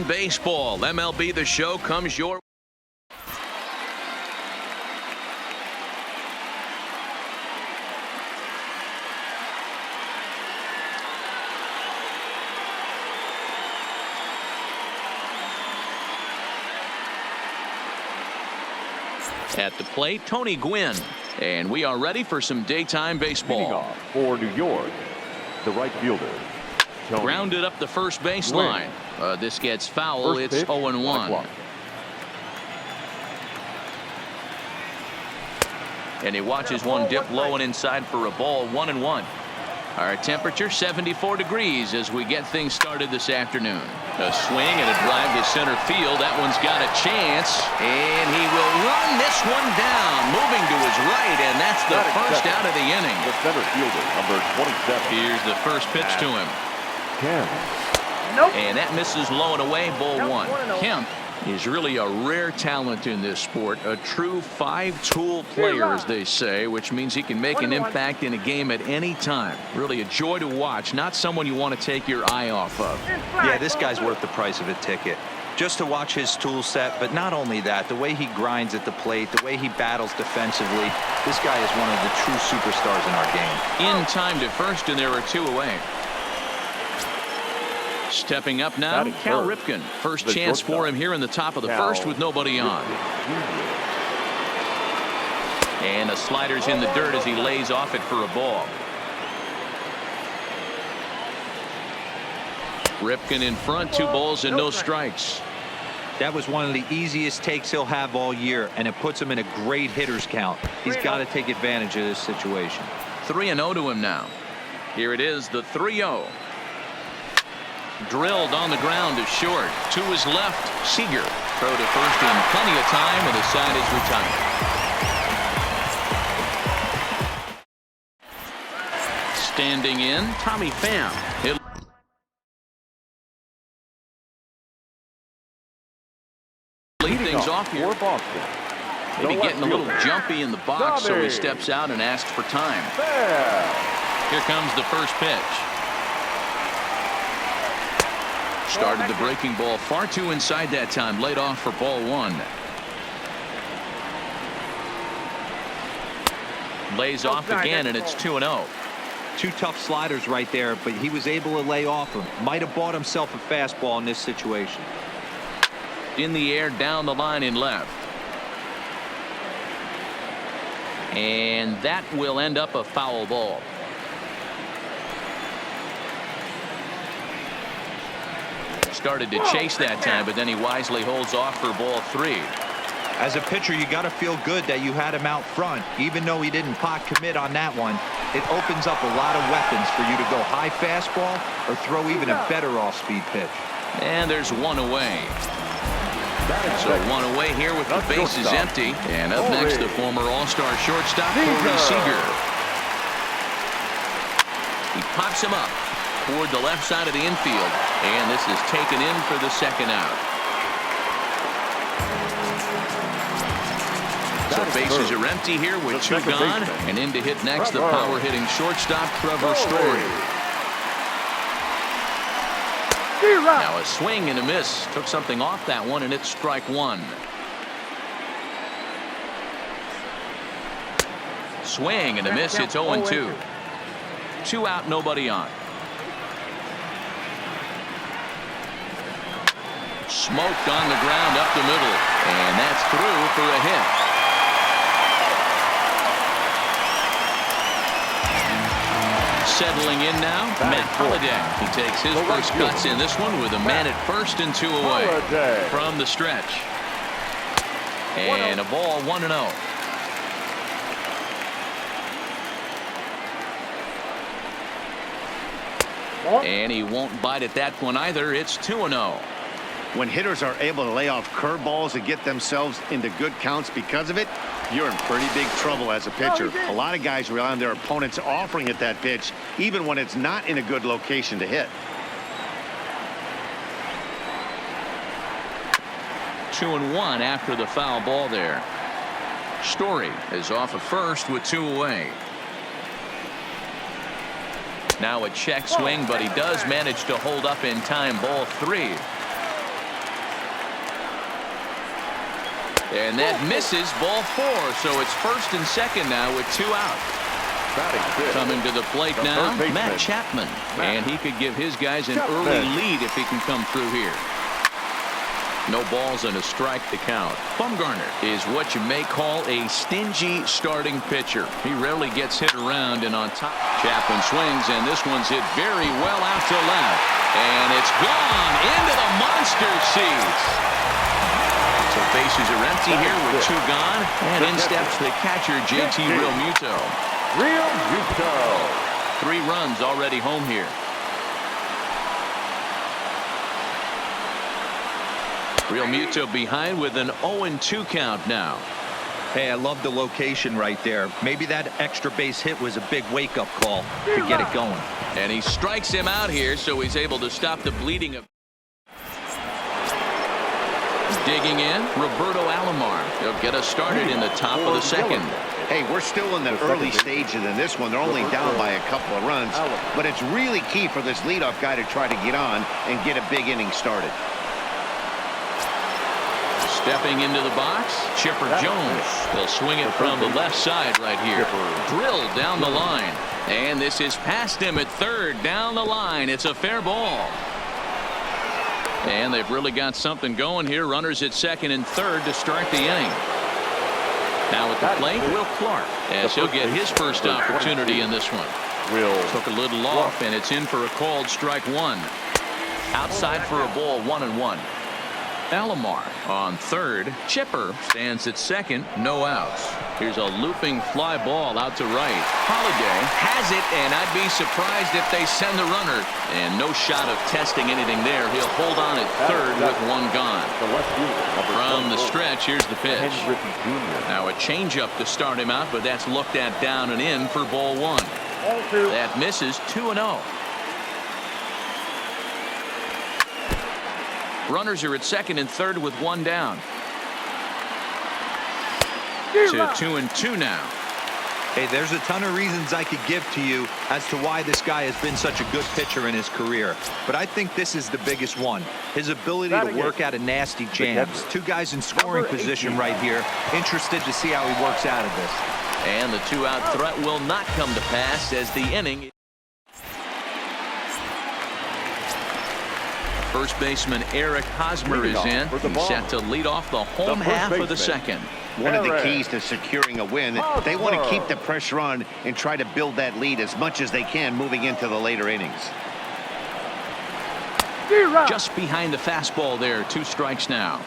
Baseball, MLB The Show comes your at the plate, Tony Gwynn, and we are ready for some daytime baseball. For New York, the right fielder. Grounded up the first baseline. This gets foul. First it's pitch, 0-1. And he watches one dip low and inside for a ball. 1-1. Our temperature 74 degrees as we get things started this afternoon. A swing and a drive to center field. That one's got a chance, and he will run this one down, moving to his right, and that's the first out of the inning. The center fielder, number 27. Here's the first pitch to him. Nope. And that misses low and away. Ball one. Kemp is really a rare talent in this sport, a true five-tool player, as they say, which means he can make an impact in a game at any time. Really a joy to watch, not someone you want to take your eye off of. Yeah, this guy's worth the price of a ticket. Just to watch his tool set, but not only that, the way he grinds at the plate, the way he battles defensively, this guy is one of the true superstars in our game. In time to first, and there are two away. Stepping up now, Cal Ripken. First chance for him here in the top of the first with nobody on. And a slider's in the dirt as he lays off it for a ball. Ripken in front, 2 balls and no strikes. That was one of the easiest takes he'll have all year, and it puts him in a great hitter's count. He's got to take advantage of this situation. 3-0 to him now. Here it is, the 3-0. Drilled on the ground to short. To his left, Seager. Throw to first in plenty of time, and the side is retired. Standing in, Tommy Pham. He'll lead things off here. Maybe getting a little jumpy in the box, so he steps out and asks for time. Here comes the first pitch. Started the breaking ball far too inside that time. Laid off for ball one. Lays off again, and it's 2-0. 2 tough sliders right there, but he was able to lay off them. Might have bought himself a fastball in this situation. In the air, down the line in left. And that will end up a foul ball. Started to chase that time, but then he wisely holds off for ball 3. As a pitcher, you got to feel good that you had him out front. Even though he didn't pot commit on that one, it opens up a lot of weapons for you to go high fastball or throw even a better off-speed pitch. And there's one away. So one away here with the bases empty. And up next, the former All-Star shortstop, Corey Seager. He pops him up toward the left side of the infield, and this is taken in for the second out. So bases are empty here with 2 gone, and in to hit next the power hitting shortstop Trevor Story. Now a swing and a miss. Took something off that one, and it's strike 1. Swing and a miss. It's 0-2. 2 out, nobody on. Smoked on the ground up the middle, and that's through for a hit. Settling in now, Matt Holliday. He takes his first cuts in this one with a man at first and 2 away from the stretch. And a ball, 1-0. And he won't bite at that one either. It's 2-0. When hitters are able to lay off curveballs and get themselves into good counts because of it, you're in pretty big trouble as a pitcher. A lot of guys rely on their opponents offering it that pitch, even when it's not in a good location to hit. 2-1 after the foul ball there. Story is off at first with 2 away. Now a check swing, but he does manage to hold up in time. Ball 3. And that misses, ball 4. So it's first and second now with 2 out. Coming to the plate now, Matt Chapman. And he could give his guys an early lead if he can come through here. No balls and a strike to count. Bumgarner is what you may call a stingy starting pitcher. He rarely gets hit around and on top. Chapman swings, and this one's hit very well out to left. And it's gone into the monster seats. So bases are empty here with 2 gone. And in steps the catcher, JT Realmuto. 3 runs already home here. Realmuto behind with an 0-2 count now. Hey, I love the location right there. Maybe that extra base hit was a big wake-up call to get it going. And he strikes him out here, so he's able to stop the bleeding of. Digging in, Roberto Alomar. He'll get us started in the top of the second. Hey, we're still in the early stages in this one. They're only down by a couple of runs, but it's really key for this leadoff guy to try to get on and get a big inning started. Stepping into the box, Chipper Jones. They'll swing it from the left side right here. Drilled down the line. And this is past him at third. Down the line. It's a fair ball. And they've really got something going here. Runners at second and third to start the inning. Now at the plate, Will Clark, as he'll get his first opportunity in this one. Took a little off, and it's in for a called strike 1. Outside for a ball, 1-1. Alomar on third. Chipper stands at second. No outs. Here's a looping fly ball out to right. Holiday has it, and I'd be surprised if they send the runner. And no shot of testing anything there. He'll hold on at third with 1 gone. From the stretch, here's the pitch. Now a changeup to start him out, but that's looked at down and in for ball 1. That misses. 2-0. Runners are at second and third with 1 down. To 2-2 now. Hey, there's a ton of reasons I could give to you as to why this guy has been such a good pitcher in his career. But I think this is the biggest one. His ability to work out of nasty jams. 2 guys in scoring position right here. Interested to see how he works out of this. And the 2-out threat will not come to pass as the inning. First baseman Eric Hosmer is in. He's set to lead off the home half of the second. One of the keys to securing a win, they want to keep the pressure on and try to build that lead as much as they can moving into the later innings. Just behind the fastball there. 2 strikes now.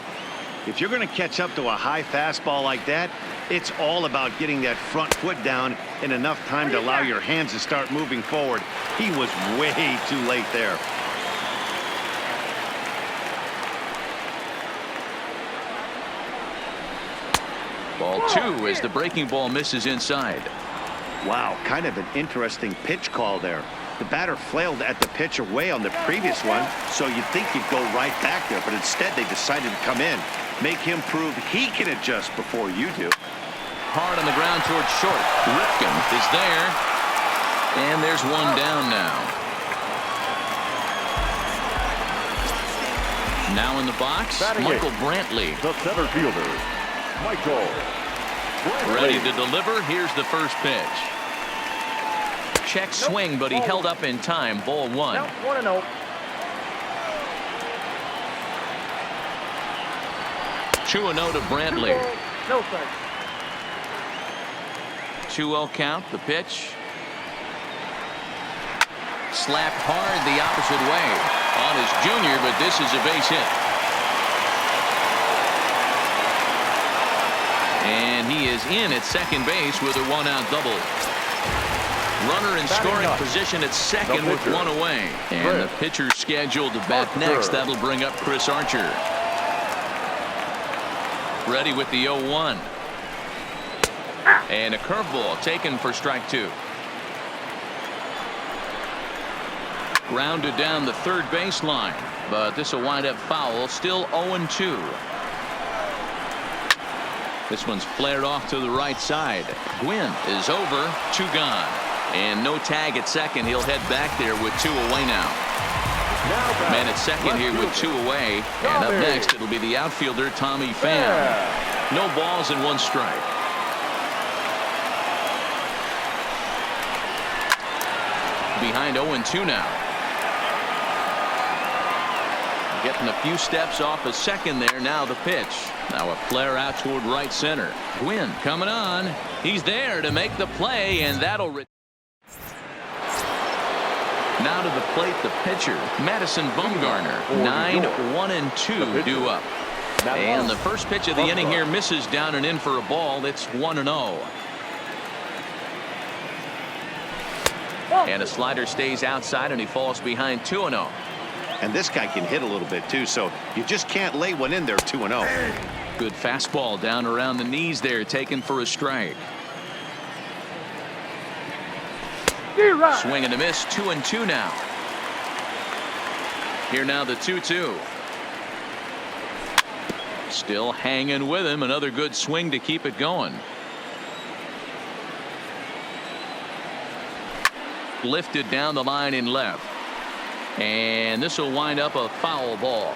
If you're going to catch up to a high fastball like that, it's all about getting that front foot down in enough time to allow your hands to start moving forward. He was way too late there. Ball 2 as the breaking ball misses inside. Wow, kind of an interesting pitch call there. The batter flailed at the pitch away on the previous one, so you'd think he'd go right back there, but instead they decided to come in, make him prove he can adjust before you do. Hard on the ground towards short. Ripken is there, and there's 1 down now. Now in the box, Michael Brantley. The center fielder, Michael Brantley. Ready to deliver. Here's the first pitch. Check swing, but he held up in time. Ball 1. 1-0. 2-0 to Brantley. No thanks. 2-0 count. The pitch. Slapped hard the opposite way on his junior, but this is a base hit. And he is in at second base with a 1-out double. Runner in scoring position at second with 1 away. And the pitcher scheduled to bat next. That'll bring up Chris Archer. Ready with the 0-1. And a curveball taken for strike 2. Grounded down the third baseline, but this will wind up foul. Still 0-2. This one's flared off to the right side. Gwynn is over. 2 gone. And no tag at second. He'll head back there with 2 away now. Man at second here with 2 away. And up next, it'll be the outfielder, Tommy Pham. No balls and 1 strike. Behind 0-2 now. Getting a few steps off a second there. Now the pitch. Now a flare out toward right center. Gwynn coming on. He's there to make the play, and that'll. Now to the plate, the pitcher, Madison Bumgarner. 9-1-2 due up. And the first pitch of the inning here misses down and in for a ball. It's 1-0. And a slider stays outside, and he falls behind 2-0. And this guy can hit a little bit too, so you just can't lay one in there 2-0. Good fastball down around the knees there, taken for a strike. Swing and a miss, 2-2 now. Here now the 2-2. Still hanging with him. Another good swing to keep it going. Lifted down the line in left. And this will wind up a foul ball.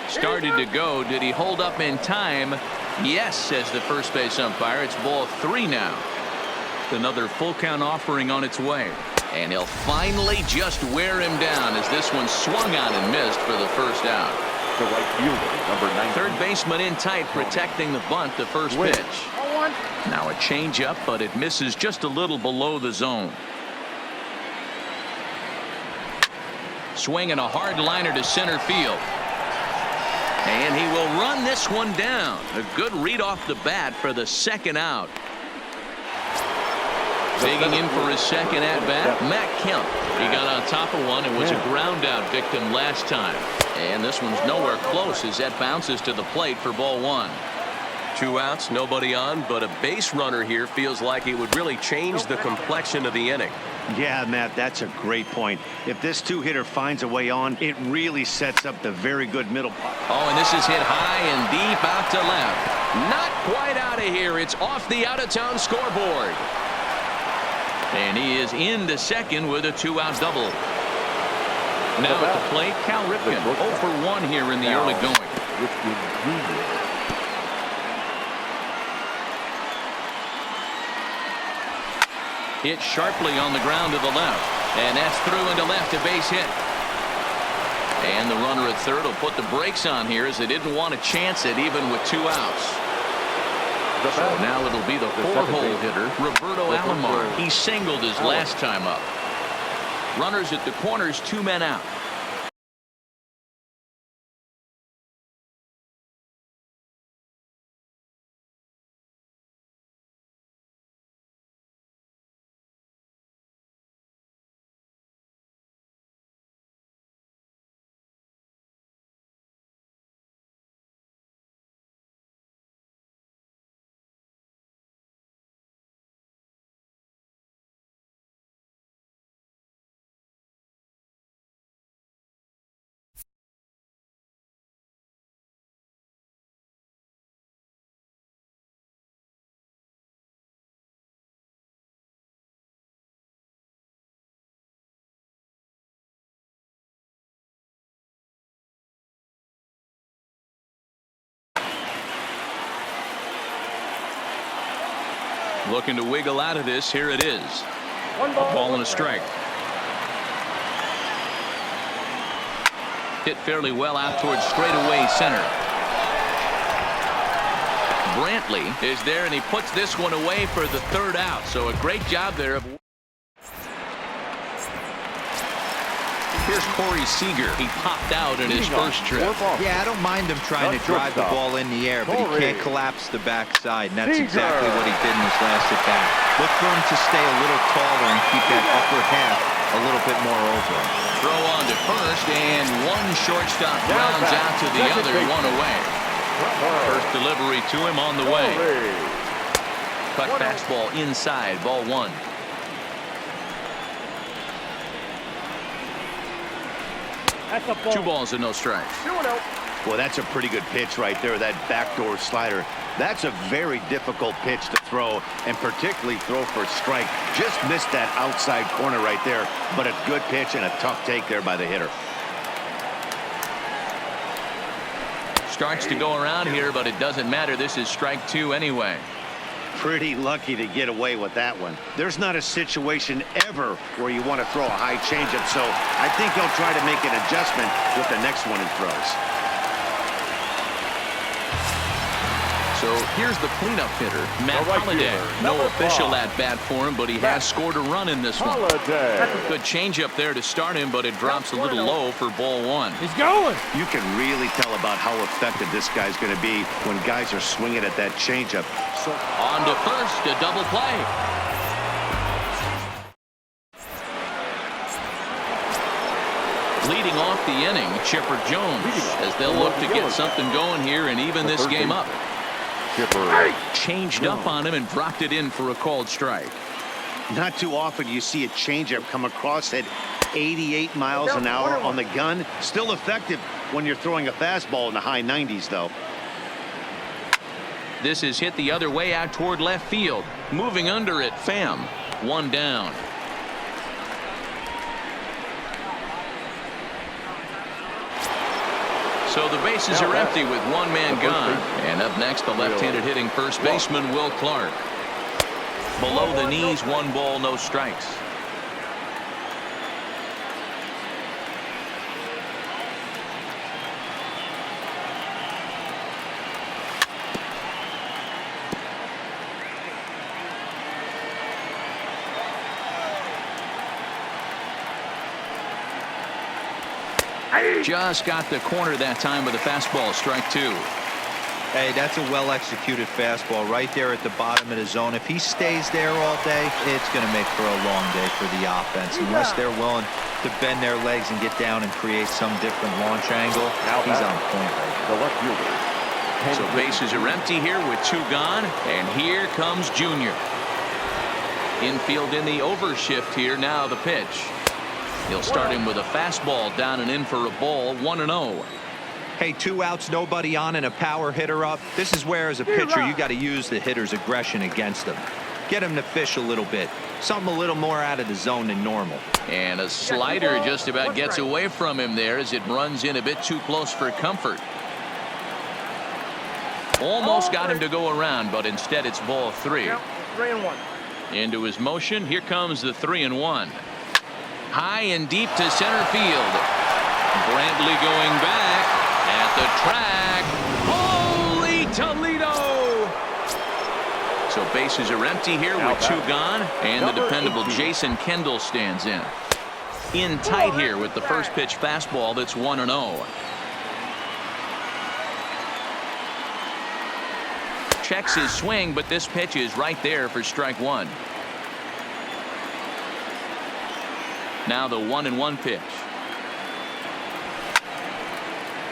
Started to go. Did he hold up in time? Yes, says the first base umpire. It's ball 3 now. Another full count offering on its way. And he'll finally just wear him down as this one swung on and missed for the first out. The right fielder, number 9. Third baseman in tight, protecting the bunt. The first pitch. Now a changeup, but it misses just a little below the zone. Swinging a hard liner to center field. And he will run this one down. A good read off the bat for the second out. Digging in for his second at bat, Matt Kemp. He got on top of one and was a ground out victim last time. And this one's nowhere close as that bounces to the plate for ball 1. 2 outs, nobody on, but a base runner here feels like it would really change the complexion of the inning. Yeah, Matt, that's a great point. If this 2-hitter finds a way on, it really sets up the very good middle. Oh, and this is hit high and deep out to left. Not quite out of here. It's off the out-of-town scoreboard. And he is into second with a 2-out double. Now at the plate, Cal Ripken. 0 for 1 here in the early going. Hit sharply on the ground to the left. And that's through into left, a base hit. And the runner at third will put the brakes on here as they didn't want to chance it even with 2 outs. So now it'll be the 4-hole hitter, Roberto Alomar. He singled his last time up. Runners at the corners, 2 men out. Looking to wiggle out of this. Here it is. A ball and a strike. Hit fairly well out towards straightaway center. Brantley is there, and he puts this one away for the 3rd out. So a great job there. Here's Corey Seager. He popped out in his first trip. Yeah, I don't mind him trying to drive the ball in the air, but he can't collapse the backside, and that's exactly what he did in his last at bat. Look for him to stay a little taller and keep that upper half a little bit more over. Throw on to first, and one shortstop grounds out to the other, 1 away. First delivery to him on the way. Cut fastball inside, ball 1. That's a ball. 2 balls and no strikes. 2-0. Well, that's a pretty good pitch right there, that backdoor slider. That's a very difficult pitch to throw, and particularly throw for a strike. Just missed that outside corner right there, but a good pitch and a tough take there by the hitter. Strikes to go around here, but it doesn't matter. This is strike 2 anyway. Pretty lucky to get away with that one. There's not a situation ever where you want to throw a high changeup, so I think he'll try to make an adjustment with the next one he throws. So here's the cleanup hitter, Matt Holliday. No official at bat for him, but he has scored a run in this one. Good changeup there to start him, but it drops a little low for ball 1. He's going. You can really tell about how effective this guy's going to be when guys are swinging at that changeup. So on to first, a double play. Leading off the inning, Chipper Jones, as they'll look to get something going here and even this game up. Changed up on him and dropped it in for a called strike. Not too often you see a changeup come across at 88 miles an hour on the gun. Still effective when you're throwing a fastball in the high 90s, though. This is hit the other way out toward left field. Moving under it, Pham. 1 down. So the bases are empty with 1 man gone. And up next, the left-handed hitting first baseman, Will Clark. Below the knees, 1 ball, no strikes. Just got the corner that time with a fastball, strike 2. Hey, that's a well-executed fastball right there at the bottom of the zone. If he stays there all day, it's going to make for a long day for the offense. Unless they're willing to bend their legs and get down and create some different launch angle, he's on point right now. The left fielder. So bases are empty here with 2 gone, and here comes Junior. Infield in the overshift here. Now the pitch. He'll start him with a fastball down and in for a ball, 1-0. Hey, 2 outs, nobody on, and a power hitter up. This is where, as a pitcher, you got to use the hitter's aggression against him. Get him to fish a little bit. Something a little more out of the zone than normal. And a slider just about gets away from him there as it runs in a bit too close for comfort. Almost got him to go around, but instead it's ball 3. 3-1. Into his motion. Here comes the 3-1. High and deep to center field. Brantley going back at the track. Holy Toledo! So bases are empty here with 2 gone, and the dependable Jason Kendall stands in. In tight here with the first pitch fastball that's 1-0. Checks his swing, but this pitch is right there for strike 1. Now the 1-1 pitch.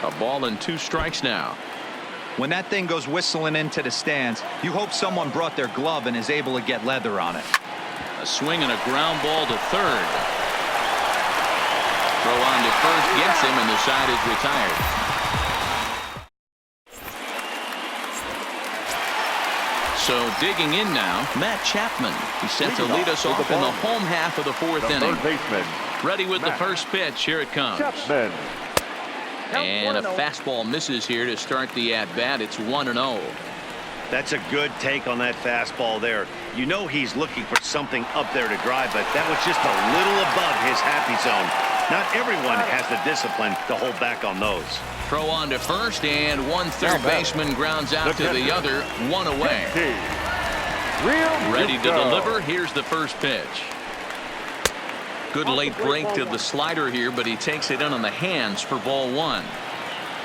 A ball and 2 strikes now. When that thing goes whistling into the stands, you hope someone brought their glove and is able to get leather on it. A swing and a ground ball to third. Throw on to first gets him, and the side is retired. So digging in now, Matt Chapman. He's set to lead us off in the home half of the 4th inning. Ready with the first pitch. Here it comes. Chapman. And a fastball misses here to start the at-bat. It's 1-0. That's a good take on that fastball there. You know he's looking for something up there to drive, but that was just a little above his happy zone. Not everyone has the discipline to hold back on those. Throw on to first, and one third baseman grounds out to the other, 1 away. Ready to deliver. Here's the first pitch. Good late break to the slider here, but he takes it in on the hands for ball 1.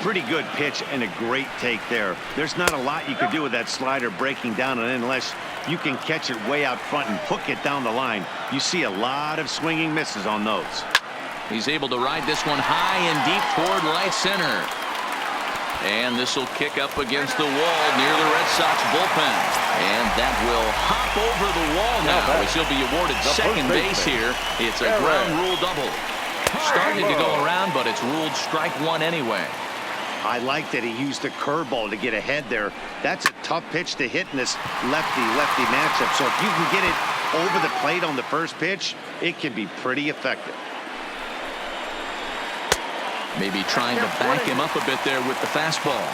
Pretty good pitch and a great take there. There's not a lot you could do with that slider breaking down and in unless you can catch it way out front and hook it down the line. You see a lot of swinging misses on those. He's able to ride this one high and deep toward right center. And this will kick up against the wall near the Red Sox bullpen. And that will hop over the wall now as he'll be awarded second base here. It's a ground rule double. Started to go around, but it's ruled strike 1 anyway. I like that he used the curveball to get ahead there. That's a tough pitch to hit in this lefty-lefty matchup. So if you can get it over the plate on the first pitch, it can be pretty effective. Maybe trying to back him up a bit there with the fastball.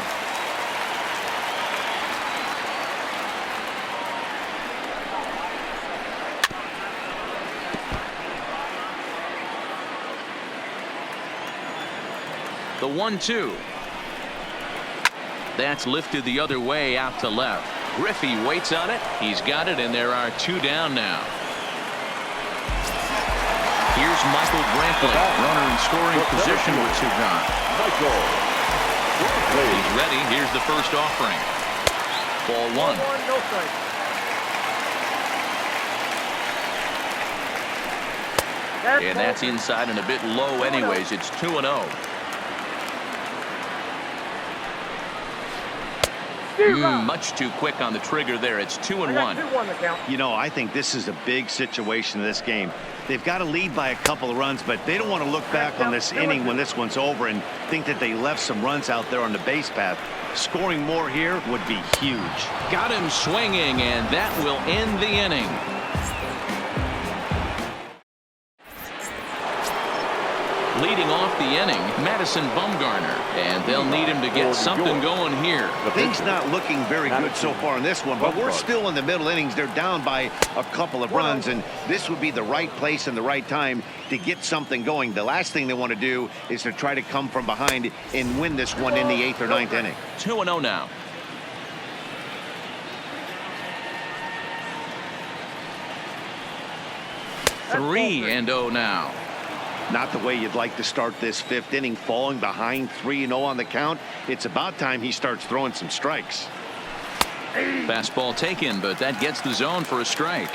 The 1-2. That's lifted the other way out to left. Griffey waits on it. He's got it, and there are 2 down now. Here's Michael Brantley, runner in scoring position with 2 gone. He's ready. Here's the first offering. Ball 1. And that's inside and a bit low anyways. It's 2-0. Much too quick on the trigger there. It's 2-1. You know, I think this is a big situation in this game. They've got to lead by a couple of runs, but they don't want to look back on this inning when this one's over and think that they left some runs out there on the base path. Scoring more here would be huge. Got him swinging, and that will end the inning. Leading off the inning, Madison Bumgarner, and they'll need him to get something going here. Things not looking very good so far in this one, but we're still in the middle innings. They're down by a couple of runs, and this would be the right place and the right time to get something going. The last thing they want to do is to try to come from behind and win this one in the 8th or 9th inning. 2-0 now. Three and 0 now. Not the way you'd like to start this 5th inning, falling behind 3-0 on the count. It's about time he starts throwing some strikes. Fastball taken, but that gets the zone for a strike.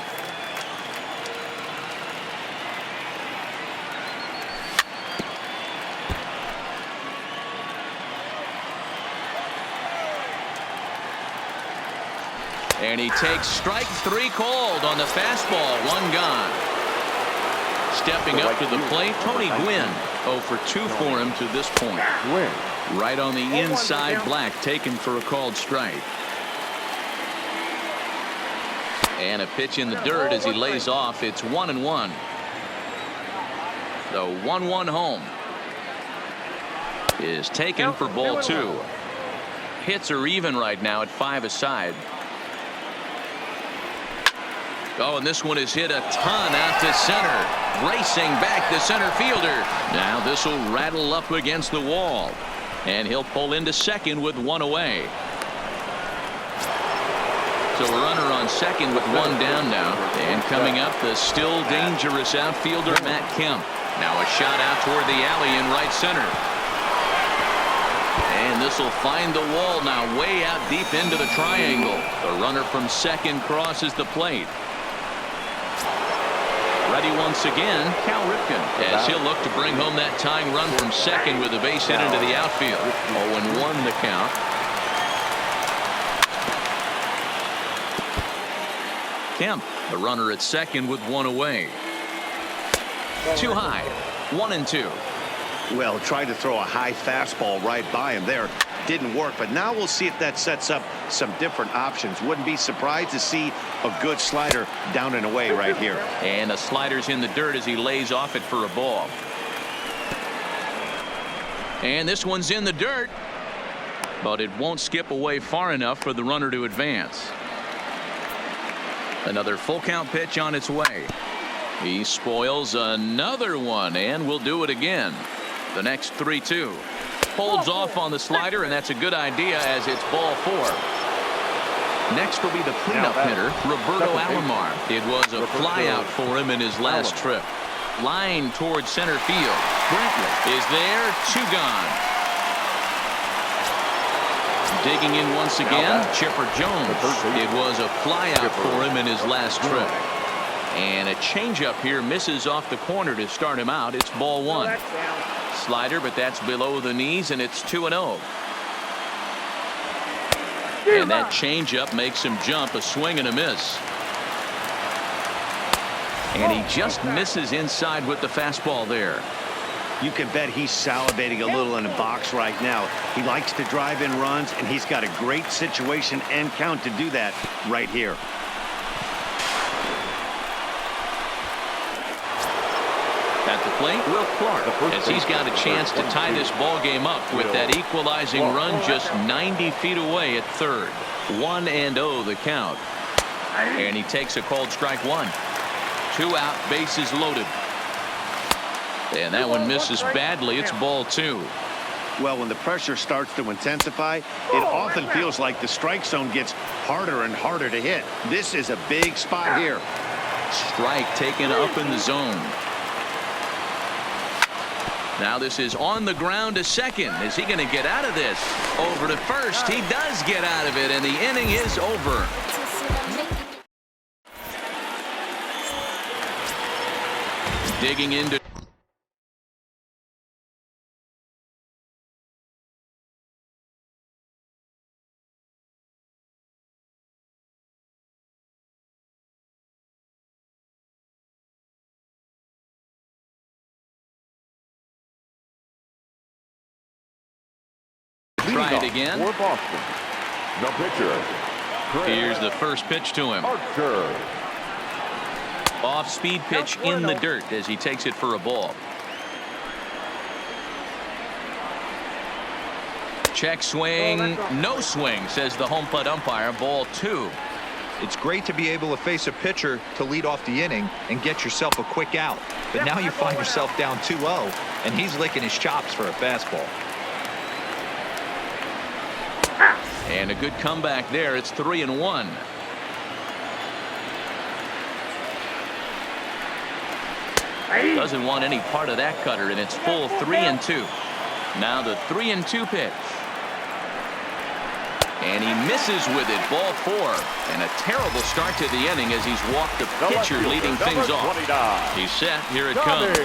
And he takes strike 3 called on the fastball. 1 gone. Stepping up to the plate, Tony Gwynn. 0 for 2 for him to this point. Right on the inside, Black taken for a called strike. And a pitch in the dirt as he lays off. It's 1-1. The 1-1 home is taken for ball 2. Hits are even right now at 5 aside. Oh, and this one is hit a ton out to center. Racing back the center fielder. Now this will rattle up against the wall. And he'll pull into second with 1 away. So a runner on second with 1 down now. And coming up, the still dangerous outfielder, Matt Kemp. Now a shot out toward the alley in right center. And this will find the wall now way out deep into the triangle. The runner from second crosses the plate. Ready once again, Cal Ripken, as he'll look to bring home that tying run from second with a base hit into the outfield. 0-1 the count. Kemp, the runner at second with 1 away. Too high. 1-2. Well, tried to throw a high fastball right by him there. Didn't work, but now we'll see if that sets up some different options. Wouldn't be surprised to see a good slider down and away right here. And the slider's in the dirt as he lays off it for a ball. And this one's in the dirt, but it won't skip away far enough for the runner to advance. Another full count pitch on its way. He spoils another one and will do it again. The next 3-2. Holds off on the slider, and that's a good idea as it's ball 4. Next will be the cleanup hitter, Roberto Alomar. It was a flyout for him in his last trip. Line towards center field. Brantley is there. 2 gone. Digging in once again, Chipper Jones. It was a flyout for him in his last trip. And a changeup here misses off the corner to start him out. It's ball 1. Slider, but that's below the knees, and it's 2-0. And that changeup makes him jump. A swing and a miss. And he just misses inside with the fastball there. You can bet he's salivating a little in the box right now. He likes to drive in runs, and he's got a great situation and count to do that right here. At the plate, Will Clark, as he's got a chance to tie this ball game up with that equalizing run just 90 feet away at third. 1-0 the count. And he takes a called strike one. 2 out, bases loaded. And that one misses badly. It's ball 2. Well, when the pressure starts to intensify, it often feels like the strike zone gets harder and harder to hit. This is a big spot here. Strike taken up in the zone. Now this is on the ground to second. Is he going to get out of this? Over to first. He does get out of it, and the inning is over. Digging into try it again. For Boston, the pitcher. Here's the first pitch to him. Archer. Off-speed pitch in the dirt as he takes it for a ball. Check swing. No swing, says the home plate umpire. Ball 2. It's great to be able to face a pitcher to lead off the inning and get yourself a quick out. But now you find yourself down 2-0, and he's licking his chops for a fastball. And a good comeback there. It's 3-1. Doesn't want any part of that cutter, and it's full 3-2. Now the 3-2 pitch. And he misses with it. Ball 4. And a terrible start to the inning as he's walked the pitcher leading things off. He's set. Here it comes.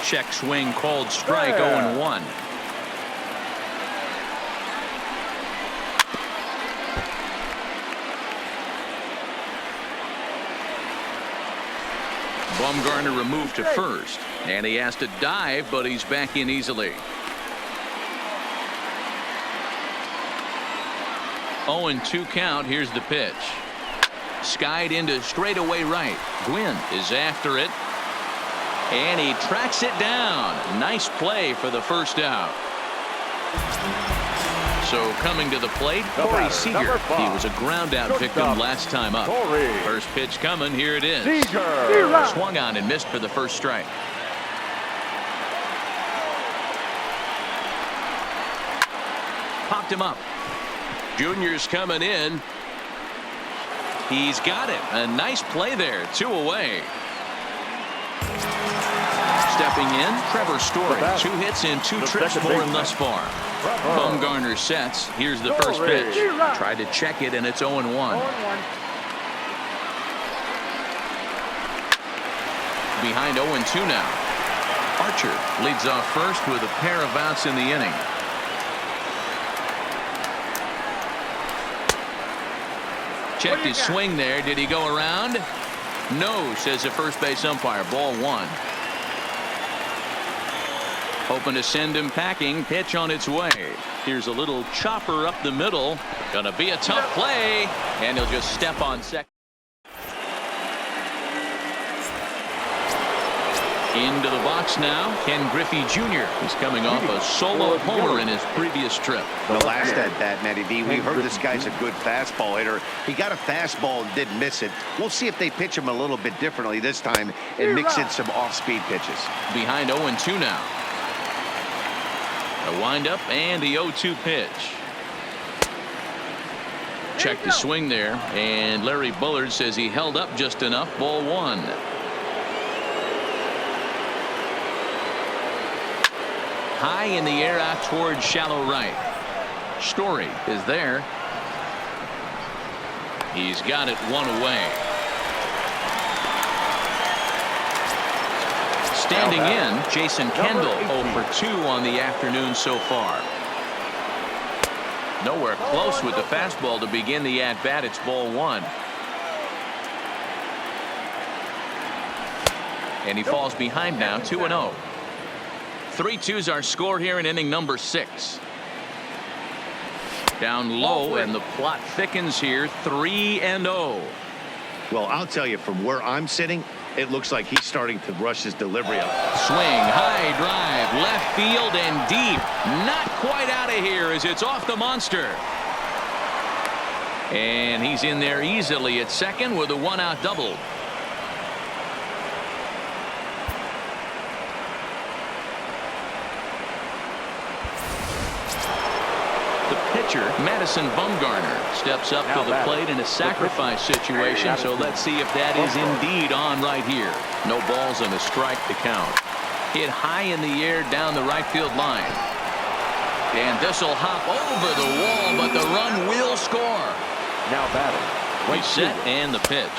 Check swing called strike. 0-1. Bumgarner removed to first, and he has to dive, but he's back in easily. 0-2 count. Here's the pitch. Skied into straightaway right. Gwynn is after it, and he tracks it down. Nice play for the first out. So coming to the plate, Corey Seager. He was a ground out victim last time up. First pitch coming. Here it is. Swung on and missed for the first strike. Popped him up. Junior's coming in. He's got it. A nice play there. 2 away. Stepping in, Trevor Story. 2 hits and 2 trips for him thus far. Bumgarner sets. Here's the first pitch. Tried to check it, and it's 0-1. Behind 0-2 now. Archer leads off first with a pair of outs in the inning. Checked his swing there. Did he go around? No, says the first base umpire. Ball 1. Hoping to send him packing. Pitch on its way. Here's a little chopper up the middle. Gonna be a tough play, and he'll just step on second. Into the box now, Ken Griffey Jr. He's coming off a solo homer in his previous trip. The last at bat, Matty V, we heard this guy's a good fastball hitter. He got a fastball and didn't miss it. We'll see if they pitch him a little bit differently this time and mix in some off-speed pitches. Behind 0-2 now. A windup and the 0-2 pitch. Check the swing there, and Larry Bullard says he held up just enough. Ball 1. High in the air out towards shallow right. Story is there. He's got it 1 away. Standing in, Jason Kendall 0 for 2 on the afternoon so far. Nowhere close with the fastball to begin the at-bat. It's ball 1. And he falls behind now, 2-0. 3-2's our score here in inning number 6. Down low, and the plot thickens here. 3-0. Well, I'll tell you, from where I'm sitting, it looks like he's starting to rush his delivery up. Swing, high drive, left field and deep. Not quite out of here as it's off the monster. And he's in there easily at second with a 1-out double. Pitcher Madison Bumgarner steps up to the plate in a sacrifice situation, so let's see if that is indeed on right here. No balls and a strike to count. Hit high in the air down the right field line, and this will hop over the wall, but the run will score. Now batting. Reset and the pitch.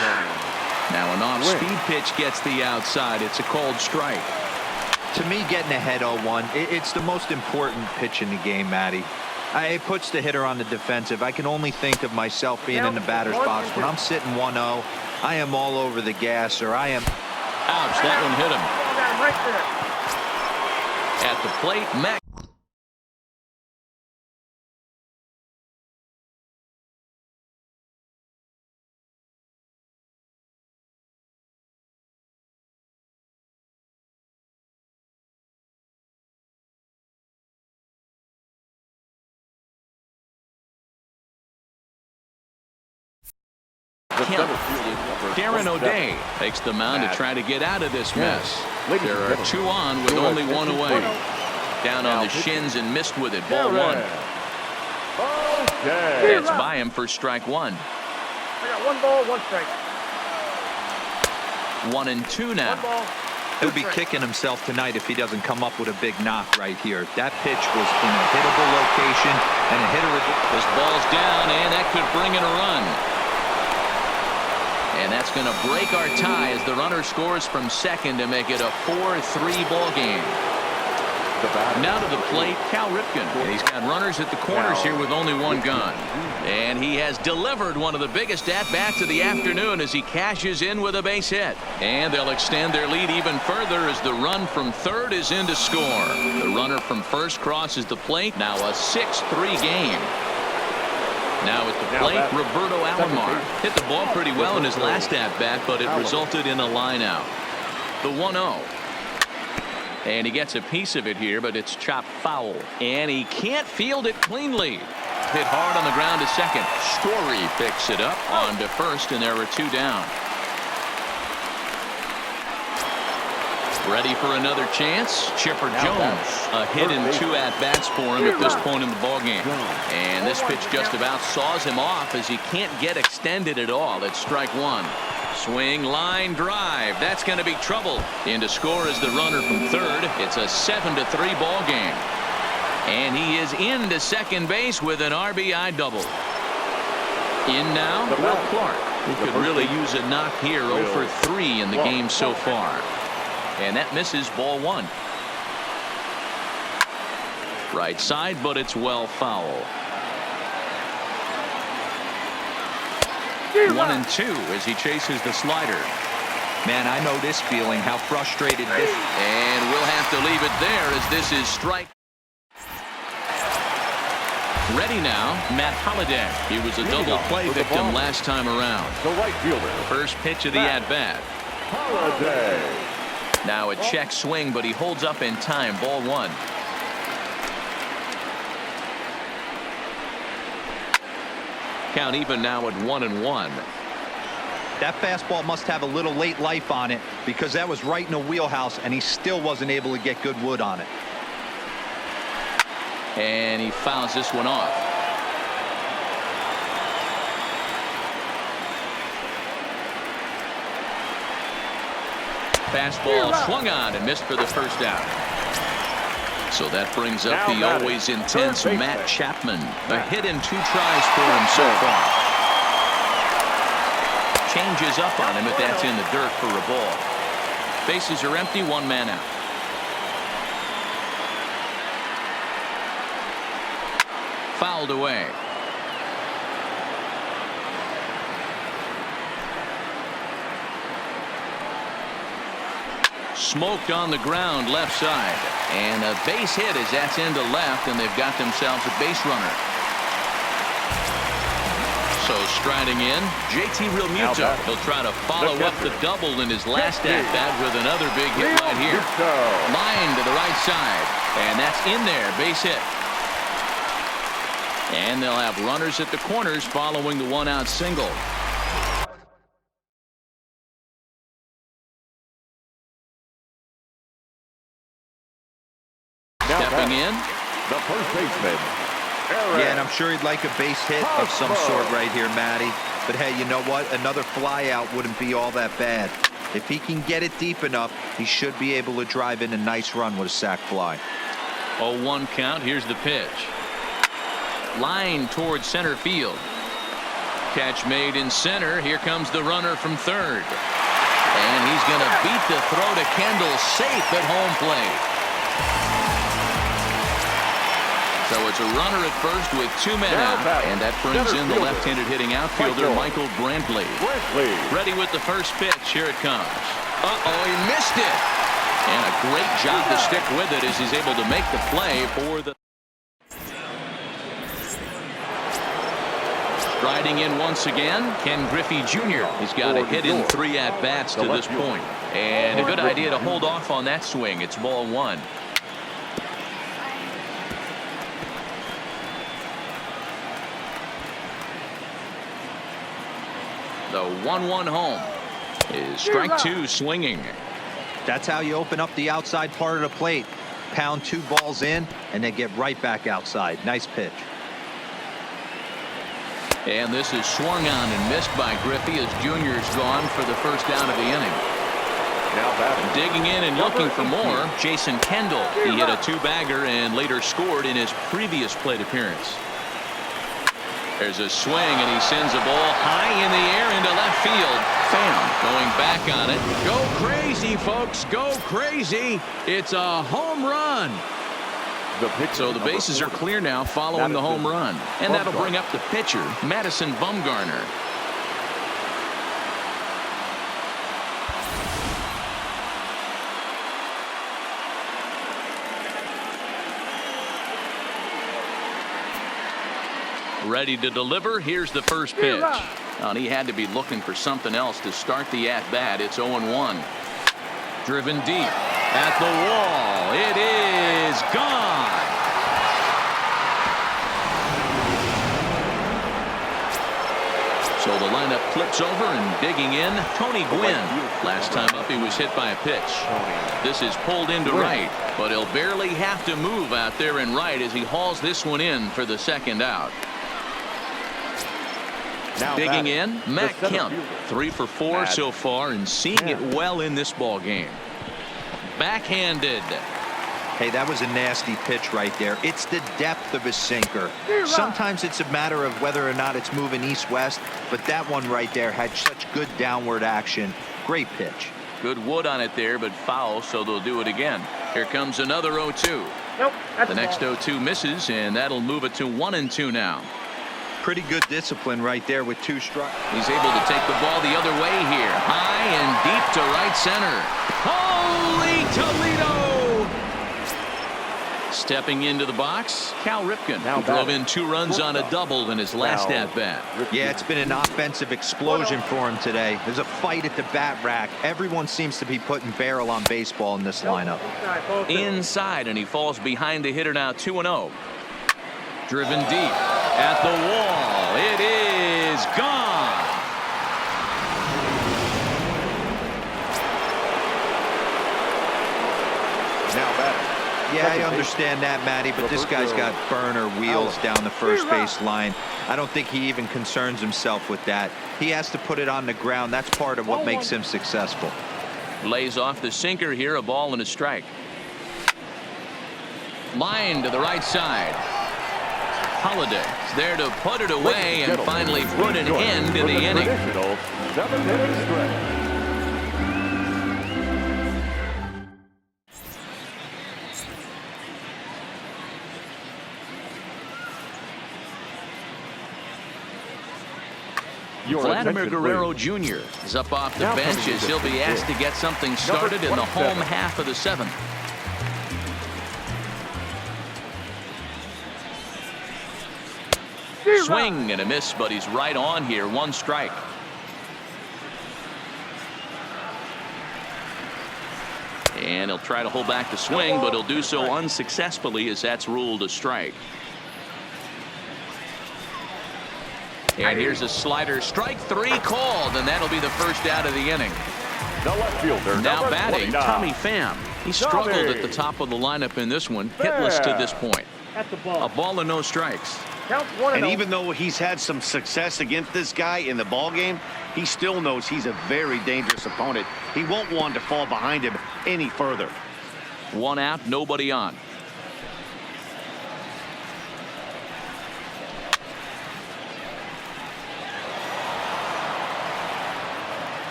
Now an off-speed pitch gets the outside. It's a called strike. To me, getting ahead 0-1, it's the most important pitch in the game, Matty. It puts the hitter on the defensive. I can only think of myself being in the batter's box. When I'm sitting 1-0, I am all over the gas, or I am... Ouch, that one hit him. At the plate, Mac. Darren O'Day takes the mound to try to get out of this mess. There are 2 on with only 1 away. Down on the shins and missed with it. Ball 1. That's by him for strike 1. I got 1 ball, 1 strike. 1-2 now. He'll be kicking himself tonight if he doesn't come up with a big knock right here. That pitch was in a hittable location, and a hitter... This ball's down, and that could bring in a run. And that's going to break our tie as the runner scores from second to make it a 4-3 ball game. Now to the plate, Cal Ripken. And he's got runners at the corners here with only 1 gone. And he has delivered one of the biggest at-bats of the afternoon as he cashes in with a base hit. And they'll extend their lead even further as the run from third is in to score. The runner from first crosses the plate. Now a 6-3 game. Now at the plate, Roberto Alomar hit the ball pretty well in his last at-bat, but it resulted in a line out. The 1-0. And he gets a piece of it here, but it's chopped foul. And he can't field it cleanly. Hit hard on the ground to second. Story picks it up on to first, and there are 2 down. Ready for another chance. Chipper Jones. A hit in 2 at-bats for him at this point in the ballgame. And this pitch just about saws him off as he can't get extended at all. It's strike 1. Swing, line, drive. That's going to be trouble. In to score is the runner from third. It's a 7-3 ball game. And he is into second base with an RBI double. In now, Will Clark, who could really use a knock here. 0 for 3 in the game so far. And that misses ball 1. Right side, but it's well foul. 1-2 as he chases the slider. Man, I know this feeling, how frustrated this... And we'll have to leave it there as this is strike. Ready now, Matt Holliday. He was a double play victim last time around. The right fielder. First pitch of the at-bat. Holliday. Now a check swing, but he holds up in time. Ball 1. Count even now at 1-1. That fastball must have a little late life on it, because that was right in the wheelhouse, and he still wasn't able to get good wood on it. And he fouls this one off. Fastball swung on and missed for the first out. So that brings up the always intense Matt Chapman. A hit in 2 tries for him so far. Changes up on him if that's in the dirt for a ball. Bases are empty, 1 man out. Fouled away. Smoked on the ground left side. And a base hit as that's into left, and they've got themselves a base runner. So striding in, JT Realmuto. He'll try to follow up the double in his last at-bat with another big hit right here. Line to the right side. And that's in there. Base hit. And they'll have runners at the corners following the one-out single. Stepping in, the first baseman. Yeah, and I'm sure he'd like a base hit of some sort right here, Matty. But hey, you know what? Another flyout wouldn't be all that bad. If he can get it deep enough, he should be able to drive in a nice run with a sac fly. 0-1 count. Here's the pitch. Line towards center field. Catch made in center. Here comes the runner from third. And he's going to beat the throw to Kendall, safe at home plate. So it's a runner at first with 2 men out, and that brings in the left-handed hitting outfielder Michael Brantley. Ready with the first pitch. Here it comes. He missed it. And a great job to stick with it as he's able to make the play for the... Striding in once again, Ken Griffey Jr. He's got a hit in 3 at-bats to this point. And a good idea to hold off on that swing. It's ball 1. The 1-1 home is strike 2 swinging. That's how you open up the outside part of the plate. Pound 2 balls in and then get right back outside. Nice pitch. And this is swung on and missed by Griffey as Junior's gone for the first out of the inning. Now digging in and looking for more, Jason Kendall. He hit a 2-bagger and later scored in his previous plate appearance. There's a swing, and he sends a ball high in the air into left field. Pham going back on it. Go crazy, folks. Go crazy. It's a home run. So the bases are clear now following the home run. And that'll bring up the pitcher, Madison Bumgarner. Ready to deliver. Here's the first pitch. And he had to be looking for something else to start the at-bat. It's 0-1. Driven deep at the wall. It is gone. So the lineup flips over and digging in, Tony Gwynn. Last time up he was hit by a pitch. This is pulled into right, but he'll barely have to move out there in right as he hauls this one in for the second out. Digging in, Matt Kemp, 3 for 4 so far and seeing it well in this ball game. Backhanded. Hey, that was a nasty pitch right there. It's the depth of his sinker. Sometimes it's a matter of whether or not it's moving east-west, but that one right there had such good downward action. Great pitch. Good wood on it there, but foul, so they'll do it again. Here comes another 0-2. Nope, the next 0-2 misses, and that'll move it to 1-2 now. Pretty good discipline right there with 2 strikes. He's able to take the ball the other way here. High and deep to right center. Holy Toledo! Stepping into the box, Cal Ripken, who drove in 2 runs on a double in his last at-bat. Yeah, it's been an offensive explosion for him today. There's a fight at the bat rack. Everyone seems to be putting barrel on baseball in this lineup. Inside, and he falls behind the hitter now 2-0. Driven deep at the wall. It is gone. Now batting. Yeah, I understand that, Matty, but this guy's got burner wheels down the first base line. I don't think he even concerns himself with that. He has to put it on the ground. That's part of what makes him successful. Lays off the sinker here, a ball and a strike. Line to the right side. Holiday is there to put it away and finally put an end to the inning. Your Vladimir attention, Guerrero please. Jr. is up off the Now bench coming as to he'll be the asked to get something started in the home half of the seventh. Swing and a miss, but he's right on here. One strike. And he'll try to hold back the swing, but he'll do so unsuccessfully as that's ruled a strike. And here's a slider. Strike three called, and that'll be the first out of the inning. The left fielder, Now number batting, 29. Tommy Pham. He struggled at the top of the lineup in this one. Hitless to this point. That's the ball. A ball and no strikes. Count 1-0. And even though he's had some success against this guy in the ball game, he still knows he's a very dangerous opponent. He won't want to fall behind him any further. One out, nobody on.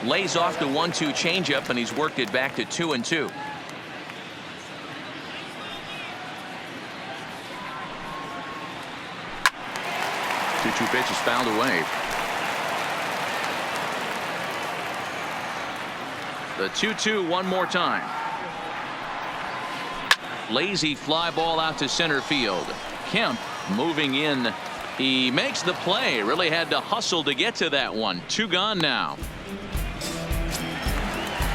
Lays off the 1-2 changeup, and he's worked it back to 2-2. Two pitches fouled away. The 2-2 one more time. Lazy fly ball out to center field. Kemp moving in. He makes the play. Really had to hustle to get to that one. Two gone now.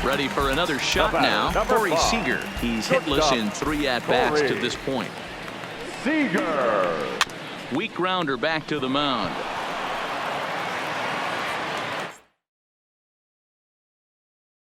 Ready for another shot now. Corey Seager. He's hitless in 3 at-bats to this point. Seager. Weak grounder back to the mound.